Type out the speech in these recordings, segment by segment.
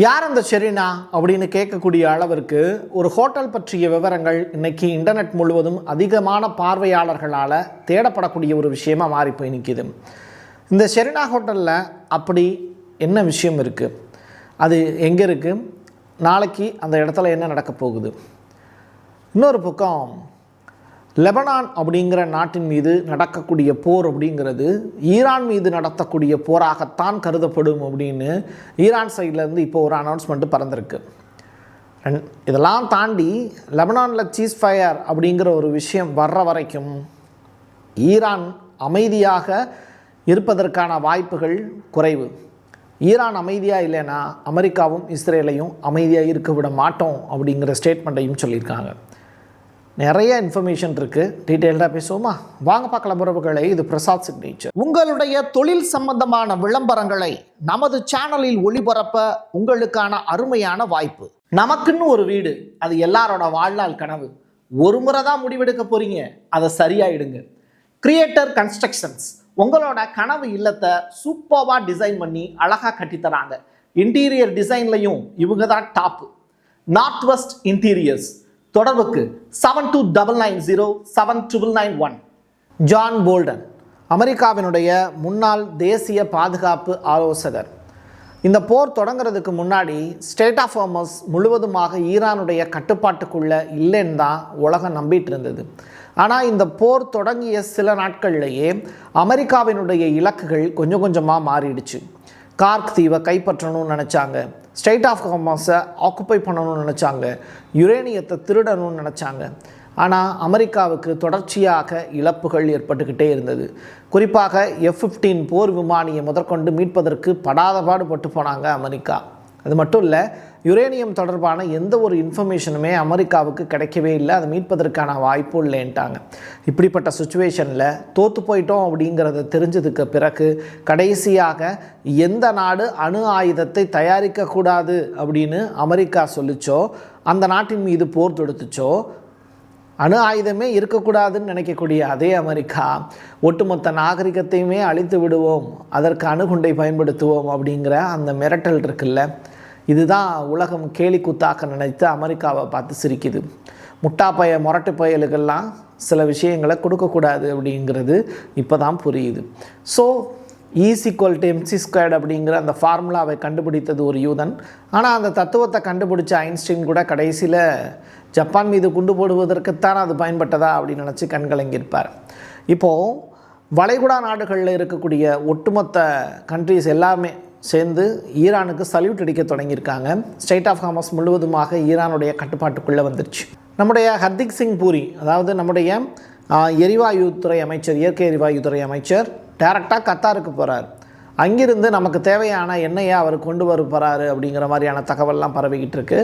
யார் அந்த ஷெரீனா அப்படின்னு கேட்கக்கூடிய அளவிற்கு ஒரு ஹோட்டல் பற்றிய விவரங்கள் இன்றைக்கி இன்டர்நெட் முழுவதும் அதிகமான பார்வையாளர்களால் தேடப்படக்கூடிய ஒரு விஷயமாக மாறி போய் நிற்கிது. இந்த ஷெரீனா ஹோட்டலில் அப்படி என்ன விஷயம் இருக்குது, அது எங்கே இருக்குது, நாளைக்கு அந்த இடத்துல என்ன நடக்க போகுது? இன்னொரு பக்கம் லெபனான் அப்படிங்கிற நாட்டின் மீது நடக்கக்கூடிய போர் அப்படிங்கிறது ஈரான் மீது நடத்தக்கூடிய போராகத்தான் கருதப்படும் அப்படின்னு ஈரான் சைட்லேருந்து இப்போ ஒரு அனௌன்ஸ்மெண்ட்டு பறந்துருக்கு. இதெல்லாம் தாண்டி லெபனானில் சீஸ் ஃபயர் அப்படிங்கிற ஒரு விஷயம் வர்ற வரைக்கும் ஈரான் அமைதியாக இருப்பதற்கான வாய்ப்புகள் குறைவு. ஈரான் அமைதியாக இல்லைன்னா அமெரிக்காவும் இஸ்ரேலையும் அமைதியாக இருக்க விட மாட்டோம் அப்படிங்கிற ஸ்டேட்மெண்ட்டையும் சொல்லியிருக்காங்க. நிறைய இன்ஃபர்மேஷன் இருக்குது, டீட்டெயில்டாக பேசுவோமா? வாங்க பார்க்கலாம் உறவுகளை. இது பிரசாத் சிக்னேச்சர். உங்களுடைய தொழில் சம்பந்தமான விளம்பரங்களை நமது சேனலில் ஒளிபரப்ப உங்களுக்கான அருமையான வாய்ப்பு. நமக்குன்னு ஒரு வீடு, அது எல்லாரோட வாழ்நாள் கனவு. ஒரு முறை தான் முடிவெடுக்க போகிறீங்க, அதை சரியாயிடுங்க. கிரியேட்டர் கன்ஸ்ட்ரக்ஷன்ஸ் உங்களோட கனவு இல்லத்தை சூப்பராக டிசைன் பண்ணி அழகாக கட்டித்தராங்க. இன்டீரியர் டிசைன்லையும் இவங்க தான் டாப்பு. North west interiors. தொடர்புக்கு 72907991. ஜான் போல்டன் அமெரிக்காவினுடைய முன்னாள் தேசிய பாதுகாப்பு ஆலோசகர். இந்த போர் தொடங்கிறதுக்கு முன்னாடி ஸ்டேட் ஆஃப் ஹார்மஸ் முழுவதுமாக ஈரானுடைய கட்டுப்பாட்டுக்குள்ளே இல்லைன்னு தான் உலகம் நம்பிட்டு இருந்தது. ஆனால் இந்த போர் தொடங்கிய சில நாட்கள்லேயே அமெரிக்காவினுடைய இலக்குகள் கொஞ்சம் கொஞ்சமாக மாறிடுச்சு. கார்க் தீவை கைப்பற்றணும்னு நினச்சாங்க, ஸ்டேட் ஆஃப் ஹார்மஸை ஆக்குப்பை பண்ணணும்னு நினச்சாங்க, யுரேனியத்தை திருடணும்னு நினச்சாங்க. ஆனால் அமெரிக்காவுக்கு தொடர்ச்சியாக இழப்புகள் ஏற்பட்டுக்கிட்டே இருந்தது. குறிப்பாக F-15 போர் விமானியை முதற்கொண்டு மீட்பதற்கு படாத பாடுபட்டு போனாங்க அமெரிக்கா. அது மட்டும் இல்லை, யுரேனியம் தொடர்பான எந்த ஒரு இன்ஃபர்மேஷனுமே அமெரிக்காவுக்கு கிடைக்கவே இல்லை, அதை மீட்பதற்கான வாய்ப்பு இல்லைன்ட்டாங்க. இப்படிப்பட்ட சுச்சுவேஷனில் தோற்று போயிட்டோம் அப்படிங்கிறத தெரிஞ்சதுக்கு பிறகு கடைசியாக எந்த நாடு அணு ஆயுதத்தை தயாரிக்கக்கூடாது அப்படின்னு அமெரிக்கா சொல்லிச்சோ, அந்த நாட்டின் மீது போர் தொடுத்துச்சோ, அணு ஆயுதமே இருக்கக்கூடாதுன்னு நினைக்கக்கூடிய அதே அமெரிக்கா ஒட்டுமொத்த நாகரிகத்தையுமே அழித்து விடுவோம், அதற்கு அணுகுண்டை பயன்படுத்துவோம் அப்படிங்கிற அந்த மிரட்டல் இருக்குல்ல, இதுதான் உலகம் கேலி கூத்தாக்க நினைத்து அமெரிக்காவை பார்த்து சிரிக்குது. முட்டாப்பய முரட்டு பயலுக்கெல்லாம் சில விஷயங்களை கொடுக்கக்கூடாது அப்படிங்கிறது இப்போ தான் புரியுது. ஸோ E=mc² அப்படிங்கிற அந்த ஃபார்முலாவை கண்டுபிடித்தது ஒரு யூதன். ஆனால் அந்த தத்துவத்தை கண்டுபிடிச்ச ஐன்ஸ்டீன் கூட கடைசியில் ஜப்பான் மீது குண்டு போடுவதற்குத்தான் அது பயன்பட்டதா அப்படின்னு நினச்சி கண்கலங்கியிருப்பார். இப்போது வளைகுடா நாடுகளில் இருக்கக்கூடிய ஒட்டுமொத்த கண்ட்ரிஸ் எல்லாமே சேர்ந்து ஈரானுக்கு சல்யூட் அடிக்க தொடங்கியிருக்காங்க. ஸ்டேட் ஆஃப் ஹார்மஸ் முழுவதுமாக ஈரானுடைய கட்டுப்பாட்டுக்குள்ளே வந்துருச்சு. நம்முடைய ஹர்தீப் சிங் பூரி, அதாவது நம்முடைய எரிவாயுத்துறை அமைச்சர், இயற்கை எரிவாயுத்துறை அமைச்சர் டைரெக்டாக கத்தாருக்கு போகிறார். அங்கிருந்து நமக்கு தேவையான எண்ணெயை அவர் கொண்டு வர போகிறாரு அப்படிங்கிற மாதிரியான தகவல்லாம் பரவிக்கிட்டு இருக்கு.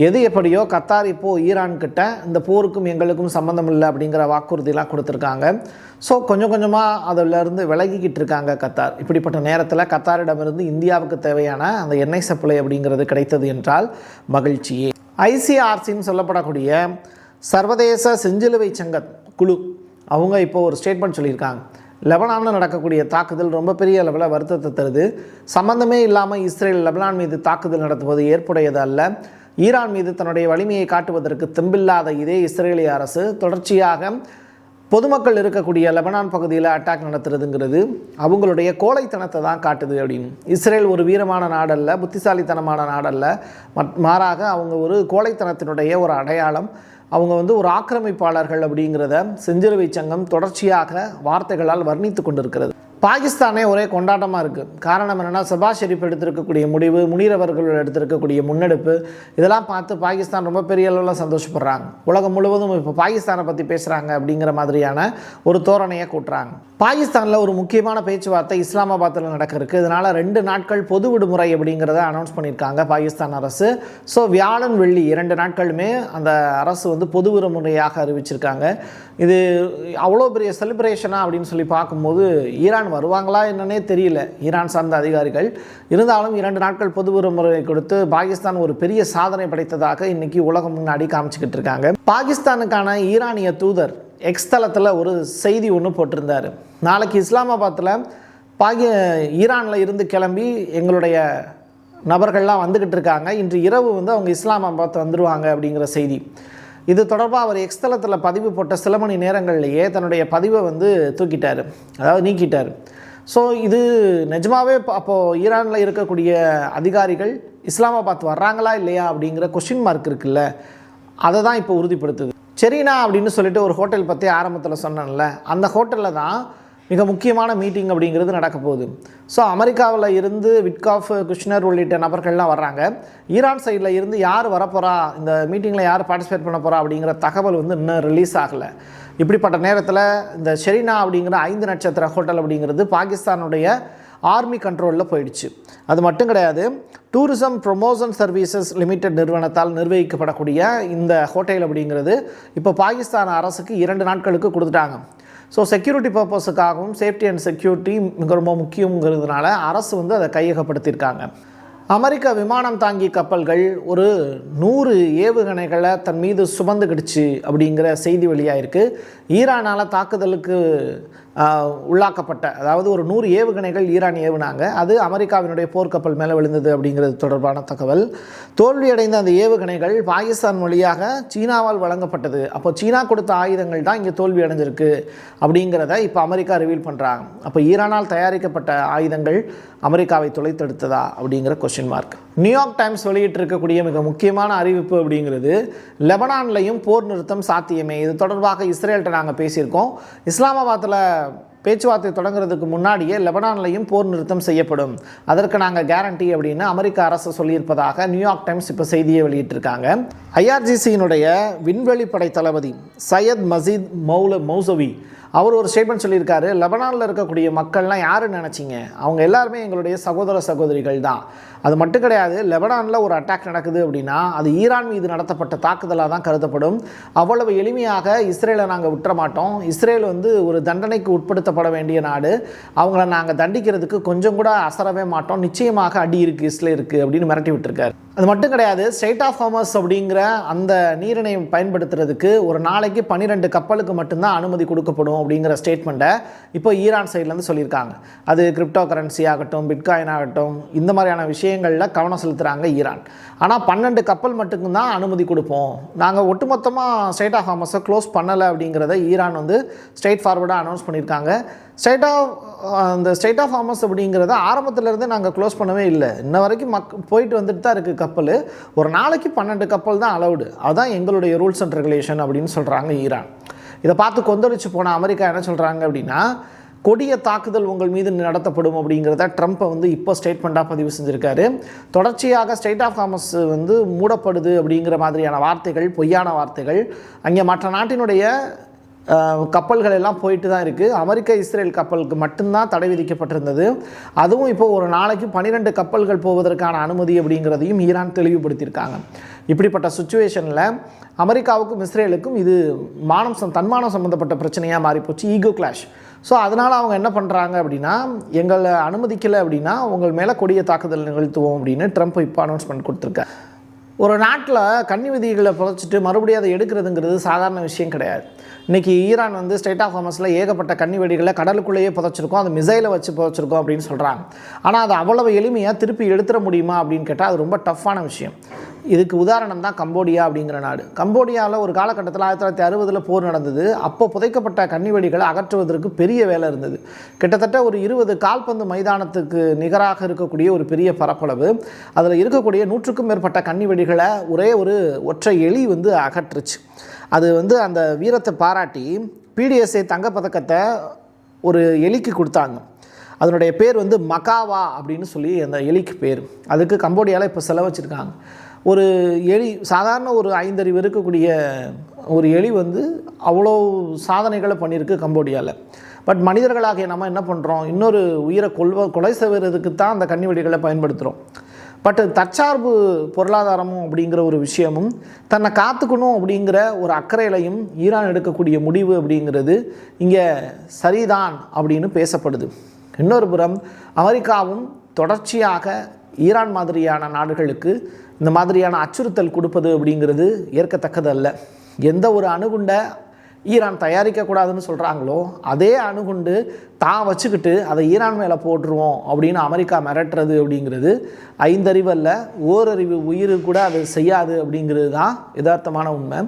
எது எப்படியோ கத்தார் இப்போது ஈரான்கிட்ட இந்த போருக்கும் எங்களுக்கும் சம்மந்தம் இல்லை அப்படிங்கிற வாக்குறுதியெலாம் கொடுத்துருக்காங்க. ஸோ கொஞ்சம் கொஞ்சமாக அதிலிருந்து விலகிக்கிட்டு இருக்காங்க கத்தார். இப்படிப்பட்ட நேரத்தில் கத்தாரிடமிருந்து இந்தியாவுக்கு தேவையான அந்த எண்ணெய் சப்ளை அப்படிங்கிறது கிடைத்தது என்றால் மகிழ்ச்சியே. ICRCன்னு சொல்லப்படக்கூடிய சர்வதேச செஞ்சிலுவை சங்க குழு அவங்க இப்போ ஒரு ஸ்டேட்மெண்ட் சொல்லியிருக்காங்க. லெபனானில் நடக்கக்கூடிய தாக்குதல் ரொம்ப பெரிய அளவில் வருத்தத்தை தருது. சம்பந்தமே இல்லாமல் இஸ்ரேல் லெபனான் மீது தாக்குதல் நடத்துவது ஏற்புடையது அல்ல. ஈரான் மீது தன்னுடைய வலிமையை காட்டுவதற்கு தெம்பில்லாத இதே இஸ்ரேலிய அரசு தொடர்ச்சியாக பொதுமக்கள் இருக்கக்கூடிய லெபனான் பகுதியில் அட்டாக் நடத்துறதுங்கிறது அவங்களுடைய கோழைத்தனத்தை தான் காட்டுது அப்படின்னு. இஸ்ரேல் ஒரு வீரமான நாடல்ல, புத்திசாலித்தனமான நாடல்ல, மாறாக அவங்க ஒரு கோழைத்தனத்தினுடைய ஒரு அடையாளம். அவங்க ஒரு ஆக்கிரமிப்பாளர்கள் அப்படிங்கிறத செஞ்சிலுவை சங்கம் தொடர்ச்சியாக வார்த்தைகளால் வர்ணித்து கொண்டிருக்கிறது. பாகிஸ்தானே ஒரே கொண்டாட்டமாக இருக்குது. காரணம் என்னென்னா, ஷபாஸ் ஷெரீப் எடுத்திருக்கக்கூடிய முடிவு, முனீர் அவர்கள் எடுத்திருக்கக்கூடிய முன்னெடுப்பு, இதெல்லாம் பார்த்து பாகிஸ்தான் ரொம்ப பெரிய அளவில் சந்தோஷப்படுறாங்க. உலகம் முழுவதும் இப்போ பாகிஸ்தானை பற்றி பேசுகிறாங்க அப்படிங்கிற மாதிரியான ஒரு தோரணையை கூட்டுறாங்க. பாகிஸ்தானில் ஒரு முக்கியமான பேச்சுவார்த்தை இஸ்லாமாபாத்தில் நடக்க இருக்குது. இதனால் 2 நாட்கள் பொது விடுமுறை அப்படிங்கிறத அனௌன்ஸ் பண்ணியிருக்காங்க பாகிஸ்தான் அரசு. ஸோ வியாழன் வெள்ளி 2 நாட்களுமே அந்த அரசு பொது விடுமுறையாக அறிவிச்சிருக்காங்க. இது அவ்வளோ பெரிய செலிப்ரேஷனாக அப்படின்னு சொல்லி பார்க்கும்போது ஈரான் வருவாங்களா என்னன்னே தெரியல ஈரான் சார்ந்த அதிகாரிகள். இருந்தாலும் 2 நாட்கள் பொது விடுமுறை கொடுத்து பாகிஸ்தான் ஒரு பெரிய சாதனை படைத்ததாக இன்னைக்கு உலகம் முன்னாடி காமிச்சிக்கிட்டு இருக்காங்க. பாகிஸ்தானுக்கான ஈரானிய தூதர் எக்ஸ் தளத்தில் ஒரு செய்தி ஒன்று போட்டிருந்தார். நாளைக்கு இஸ்லாமாபாத்தில் ஈரானில் இருந்து கிளம்பி எங்களுடைய நபர்கள்லாம் வந்துக்கிட்டு இருக்காங்க. இன்று இரவு வந்து அவங்க இஸ்லாமாபாத் வந்துடுவாங்க அப்படிங்கிற செய்தி. இது தொடர்பாக அவர் எக்ஸ் தளத்தில் பதிவு போட்ட சில மணி நேரங்கள்லேயே தன்னுடைய பதிவை வந்து தூக்கிட்டார், அதாவது நீக்கிட்டார். ஸோ இது நிஜமாகவே அப்போது ஈரானில் இருக்கக்கூடிய அதிகாரிகள் இஸ்லாமாபாத் வர்றாங்களா இல்லையா அப்படிங்கிற கொஷின் மார்க் இருக்குல்ல, அதை தான் இப்போ உறுதிப்படுத்துது. செரீனா அப்படின்னு சொல்லிட்டு ஒரு ஹோட்டல் பற்றி ஆரம்பத்தில் சொன்னேன்ல, அந்த ஹோட்டலில் தான் மிக முக்கியமான மீட்டிங் அப்படிங்கிறது நடக்க போகுது. ஸோ அமெரிக்காவில் இருந்து விட்காஃப், குஷ்னர் உள்ளிட்ட நபர்கள்லாம் வர்றாங்க. ஈரான் சைடில் இருந்து யார் வரப்போகிறா, இந்த மீட்டிங்கில் யார் பார்ட்டிசிபேட் பண்ண போகிறா அப்படிங்கிற தகவல் வந்து இன்னும் ரிலீஸ் ஆகலை. இப்படிப்பட்ட நேரத்தில் இந்த செரீனா அப்படிங்கிற 5 நட்சத்திர ஹோட்டல் அப்படிங்கிறது பாகிஸ்தானுடைய ஆர்மி கண்ட்ரோலில் போயிடுச்சு. அது மட்டும் கிடையாது, டூரிசம் ப்ரொமோஷன் சர்வீசஸ் லிமிடெட் நிறுவனத்தால் நிர்வகிக்கப்படக்கூடிய இந்த ஹோட்டல் அப்படிங்கிறது இப்போ பாகிஸ்தான் அரசுக்கு 2 நாட்களுக்கு கொடுத்துட்டாங்க. ஸோ செக்யூரிட்டி பர்பஸுக்காகவும் சேஃப்டி அண்ட் செக்யூரிட்டி மிக ரொம்ப முக்கியங்கிறதுனால அரசு வந்து அதை கையகப்படுத்தியிருக்காங்க. அமெரிக்க விமானம் தாங்கி கப்பல்கள் ஒரு 100 ஏவுகணைகளை தன் மீது சுமந்துக்கிடுச்சு அப்படிங்கிற செய்தி வெளியாயிருக்கு. ஈரானால் தாக்குதலுக்கு உள்ளாக்கப்பட்ட, அதாவது ஒரு 100 ஏவுகணைகள் ஈரான் ஏவுனாங்க. அது அமெரிக்காவினுடைய போர்க்கப்பல் மேலே விழுந்தது அப்படிங்கிறது தொடர்பான தகவல். தோல்வியடைந்த அந்த ஏவுகணைகள் பாகிஸ்தான் வழியாக சீனாவால் வழங்கப்பட்டது. அப்போ சீனா கொடுத்த ஆயுதங்கள் தான் இங்கே தோல்வி அடைஞ்சிருக்கு அப்படிங்கிறத இப்போ அமெரிக்கா ரிவீல் பண்ணுறாங்க. அப்போ ஈரானால் தயாரிக்கப்பட்ட ஆயுதங்கள் அமெரிக்காவை தொலைத்தெடுத்ததா அப்படிங்கிற கொஸ்டின் மார்க். நியூயார்க் டைம்ஸ் வெளியிட்டிருக்கக்கூடிய மிக முக்கியமான அறிவிப்பு அப்படிங்கிறது, லெபனான்லையும் போர் நிறுத்தம் சாத்தியமே. இது தொடர்பாக இஸ்ரேல்கிட்ட நாங்கள் பேசியிருக்கோம். இஸ்லாமாபாத்தில் பேச்சுவார்த்தை தொடங்குறதுக்கு முன்னாடியே லெபனான்லையும் போர் நிறுத்தம் செய்யப்படும், அதற்கு நாங்கள் கேரண்டி அப்படின்னு அமெரிக்க அரசு சொல்லியிருப்பதாக நியூயார்க் டைம்ஸ் இப்போ செய்தியை வெளியிட்டிருக்காங்க. ஐஆர்ஜிசியினுடைய விண்வெளி படை தளபதி சையத் மசீத் மௌசவி அவர் ஒரு ஸ்டேட்மெண்ட் சொல்லியிருக்காரு. லெபனானில் இருக்கக்கூடிய மக்கள்லாம் யாருன்னு நினச்சிங்க, அவங்க எல்லாருமே எங்களுடைய சகோதர சகோதரிகள் தான். அது மட்டும் கிடையாது, லெபனானில் ஒரு அட்டாக் நடக்குது அப்படின்னா அது ஈரான் மீது நடத்தப்பட்ட தாக்குதலாக தான் கருதப்படும். அவ்வளவு எளிமையாக இஸ்ரேலை நாங்கள் விட்டுற மாட்டோம். இஸ்ரேல் வந்து ஒரு தண்டனைக்கு உட்படுத்தப்பட வேண்டிய நாடு, அவங்கள நாங்கள் தண்டிக்கிறதுக்கு கொஞ்சம் கூட அசரவே மாட்டோம், நிச்சயமாக அடி இருக்குது இஸ்ரேலுக்கு அப்படின்னு மிரட்டி விட்டுருக்காரு. அது மட்டும் கிடையாது, ஸ்ட்ரெய்ட் ஆஃப் ஹார்மஸ் அப்படிங்கிற அந்த நீரிணை பயன்படுத்துறதுக்கு ஒரு நாளைக்கு 12 கப்பலுக்கு மட்டும்தான் அனுமதி கொடுக்கப்படும் அப்படிங்கிற ஸ்டேட்மெண்ட்டை இப்போ ஈரான் சைட்லேருந்து சொல்லியிருக்காங்க. அது கிரிப்டோ கரன்சி ஆகட்டும், பிட்காயின் ஆகட்டும், இந்த மாதிரியான விஷயங்களில் கவனம் செலுத்துகிறாங்க ஈரான். ஆனால் 12 கப்பல் மட்டும்தான் அனுமதி கொடுப்போம், நாங்கள் ஒட்டுமொத்தமாக ஸ்ட்ரெய்ட் ஆஃப் ஹார்மஸை க்ளோஸ் பண்ணலை அப்படிங்கிறத ஈரான் வந்து ஸ்ட்ரெயிட் ஃபார்வர்டாக அனௌன்ஸ் பண்ணியிருக்காங்க. அந்த ஸ்ட்ரெய்ட் ஆஃப் ஹார்மஸ் அப்படிங்கிறத ஆரம்பத்திலேருந்தே நாங்கள் க்ளோஸ் பண்ணவே இல்லை, இன்ன வரைக்கும் போயிட்டு வந்துட்டு தான் இருக்குது கப்பல். ஒரு நாளைக்கு 12 கப்பல் தான் அலவுடு, அதுதான் எங்களுடைய ரூல்ஸ் அண்ட் ரெகுலேஷன் அப்படின்னு சொல்கிறாங்க ஈரான். இதை பார்த்து கொந்தளிச்சு போன அமெரிக்கா என்ன சொல்கிறாங்க அப்படின்னா, கொடிய தாக்குதல் உங்கள் மீது நடத்தப்படும் அப்படிங்கிறத ட்ரம்ப்பை வந்து இப்போ ஸ்டேட்மெண்ட்டாக பதிவு செஞ்சுருக்காரு. தொடர்ச்சியாக ஸ்ட்ரெய்ட் ஆஃப் ஹார்மஸ் வந்து மூடப்படுது அப்படிங்கிற மாதிரியான வார்த்தைகள், பொய்யான வார்த்தைகள் அங்கே மற்ற நாட்டினுடைய கப்பல்கள் எல்லாம் போயிட்டு தான் இருக்குது. அமெரிக்க இஸ்ரேல் கப்பலுக்கு மட்டும்தான் தடை விதிக்கப்பட்டிருந்தது. அதுவும் இப்போ ஒரு நாளைக்கு 12 கப்பல்கள் போவதற்கான அனுமதி அப்படிங்கிறதையும் ஈரான் தெளிவுபடுத்தியிருக்காங்க. இப்படிப்பட்ட சுச்சுவேஷனில் அமெரிக்காவுக்கும் இஸ்ரேலுக்கும் இது தன்மானம் சம்மந்தப்பட்ட பிரச்சனையாக மாறிப்போச்சு, ஈகோ கிளாஷ். ஸோ அதனால் அவங்க என்ன பண்ணுறாங்க அப்படின்னா, எங்களை அனுமதிக்கலை அப்படின்னா உங்கள் மேலே கொடிய தாக்குதல் நிகழ்த்துவோம் அப்படின்னு ட்ரம்ப் இப்போ அனௌன்ஸ்மெண்ட் கொடுத்துருக்காரு. ஒரு நாட்டில் கன்னி விதிகளை புதைச்சிட்டு மறுபடியும் அதை எடுக்கிறதுங்கிறது சாதாரண விஷயம் கிடையாது. இன்றைக்கி ஈரான் வந்து ஸ்ட்ரெய்ட் ஆஃப் ஹார்மஸில் ஏகப்பட்ட கன்னி வெடிகளை கடலுக்குள்ளேயே புதைச்சிருக்கோம், அது மிசைலை வச்சு புதைச்சிருக்கோம் அப்படின்னு சொல்கிறாங்க. ஆனால் அது அவ்வளவு எளிமையாக திருப்பி எடுத்துட முடியுமா அப்படின்னு கேட்டால் அது ரொம்ப டஃப்பான விஷயம். இதுக்கு உதாரணம் தான் கம்போடியா அப்படிங்கிற நாடு. கம்போடியாவில் ஒரு காலகட்டத்தில் 1960 போர் நடந்தது. அப்போ புதைக்கப்பட்ட கன்னி வெடிகளை அகற்றுவதற்கு பெரிய வேலை இருந்தது. கிட்டத்தட்ட ஒரு 20 கால்பந்து மைதானத்துக்கு நிகராக இருக்கக்கூடிய ஒரு பெரிய பரப்பளவு. அதில் இருக்கக்கூடிய 100க்கும் மேற்பட்ட கன்னி வெடிகளை ஒரு ஒற்றை எலி வந்து அகற்றுச்சு. அது வந்து அந்த வீரத்தை பாராட்டி பிடிஎஸ்ஏ தங்கப்பதக்கத்தை ஒரு எலிக்கு கொடுத்தாங்க. அதனுடைய பேர் வந்து மகாவா அப்படின்னு சொல்லி அந்த எலிக்கு பேர். அதுக்கு கம்போடியாவில் இப்போ செலவச்சிருக்காங்க. ஒரு எலி, சாதாரண ஒரு 5 அறிவு இருக்கக்கூடிய ஒரு எலி வந்து அவ்வளோ சாதனைகளை பண்ணியிருக்கு கம்போடியாவில். பட் மனிதர்களாகிய நம்ம என்ன பண்ணுறோம், இன்னொரு உயிரை கொலை செய்வதற்கு தான் அந்த கன்னி வெடிகளை பயன்படுத்துகிறோம். பட் தற்சார்பு பொருளாதாரமும் அப்படிங்கிற ஒரு விஷயமும், தன்னை காத்துக்கணும் அப்படிங்கிற ஒரு அக்கறையிலையும் ஈரான் எடுக்கக்கூடிய முடிவு அப்படிங்கிறது இங்கே சரிதான் அப்படின்னு பேசப்படுது. இன்னொரு புறம் அமெரிக்காவும் தொடர்ச்சியாக ஈரான் மாதிரியான நாடுகளுக்கு இந்த மாதிரியான அச்சுறுத்தல் கொடுப்பது அப்படிங்கிறது ஏற்கத்தக்கது அல்ல. எந்த ஒரு அணுகுண்டை ஈரான் தயாரிக்கக்கூடாதுன்னு சொல்கிறாங்களோ அதே அணுகுண்டு தான் வச்சுக்கிட்டு அதை ஈரான் மேலே போட்டுருவோம் அப்படின்னு அமெரிக்கா மிரட்டுறது அப்படிங்கிறது ஐந்தறிவல்ல ஓரறிவு உயிர் கூட அது செய்யாது அப்படிங்கிறது தான் யதார்த்தமான உண்மை.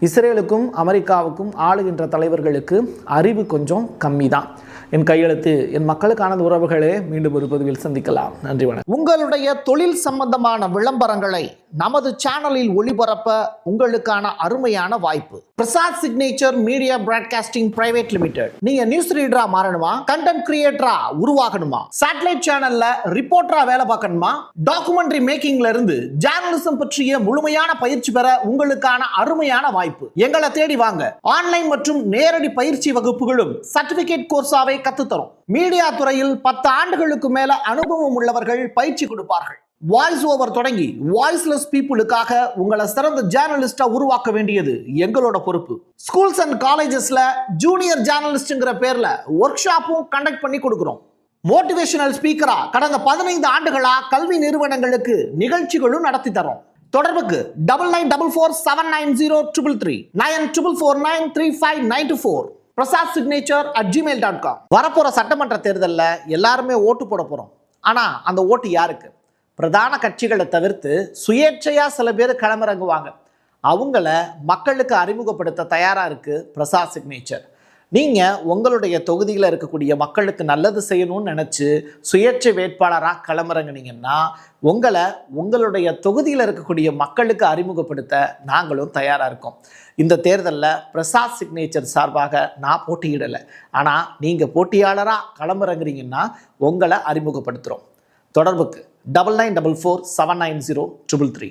இஸ்ரேலுக்கும் அமெரிக்காவுக்கும் ஆளுகின்ற தலைவர்களுக்கு அறிவு கொஞ்சம் கம்மி தான். என் கையெழுத்து என் மக்களுக்கான உறவுகளே, மீண்டும் ஒரு பதிவில் சந்திக்கலாம். நன்றி, வணக்கம். உங்களுடைய தொழில் சம்பந்தமான விளம்பரங்களை நமது சேனலில் ஒளிபரப்ப உங்களுக்கான அருமையான வாய்ப்பு. Prasad signature media broadcasting private limited. நீங்க நியூஸ் ரீடரா மாறணுமா, கண்டென்ட் கிரியேட்டரா உருவாகணுமா, சேட்டலைட் சேனல்ல ரிப்போர்ட்டரா வேலை பார்க்கணுமா, டாக்குமெண்ட்ரி மேக்கிங்ல இருந்து ஜேர்னலிசம் பற்றிய முழுமையான பயிற்சி பெற உங்களுக்கான அருமையான வாய்ப்பு. எங்களை தேடி வாங்க. ஆன்லைன் மற்றும் நேரடி பயிற்சி வகுப்புகளும் சர்டிபிகேட் கோர்ஸாவே கத்துத்தரும். மீடியா துறையில் 10 ஆண்டுகளுக்கு மேல அனுபவம் உள்ளவர்கள் பயிற்சி கொடுப்பார்கள். வாய்ஸ் ஓவர் தொடங்கி வாய்ஸ்லெஸ் பீப்புளுக்காக உங்களை சிறந்த ஜேர்னலிஸ்டா உருவாக்க வேண்டியது எங்களோட பொறுப்பு. ஸ்கூல்ஸ் அண்ட் காலேஜஸ்ல ஜூனியர் ஜேர்னலிஸ்ட்ங்கிற பேர்ல ஒர்க் ஷாப்பும் கண்டக்ட் பண்ணி கொடுக்கிறோம். மோட்டிவேஷனல் ஸ்பீக்கரா கடந்த 15 ஆண்டுகளா கல்வி நிறுவனங்களுக்கு நிகழ்ச்சிகளும் நடத்தி தரோம். தொடர்புக்கு 9944790333 94493594 prasadsignature@gmail.com. வரப்போற சட்டமன்ற தேர்தலில் எல்லாருமே ஓட்டு போட போறோம். ஆனா அந்த ஓட்டு யாருக்கு? பிரதான கட்சிகளை தவிர்த்து சுயேட்சையா சில பேர் களமிறங்குவாங்க. அவங்கள மக்களுக்கு அறிமுகப்படுத்த தயாரா இருக்கு பிரசாத் சிக்னேச்சர். நீங்க உங்களுடைய தொகுதியில் இருக்கக்கூடிய மக்களுக்கு நல்லது செய்யணும்னு நினைச்சு சுயேட்சை வேட்பாளராக களமிறங்குனீங்கன்னா உங்களை உங்களுடைய தொகுதியில் இருக்கக்கூடிய மக்களுக்கு அறிமுகப்படுத்த நாங்களும் தயாராக இருக்கோம். இந்த தேர்தலில் பிரசாத் சிக்னேச்சர் சார்பாக நான் போட்டியிடலை. ஆனால் நீங்கள் போட்டியாளராக களமிறங்குறீங்கன்னா உங்களை அறிமுகப்படுத்துகிறோம். தொடர்புக்கு 9944790333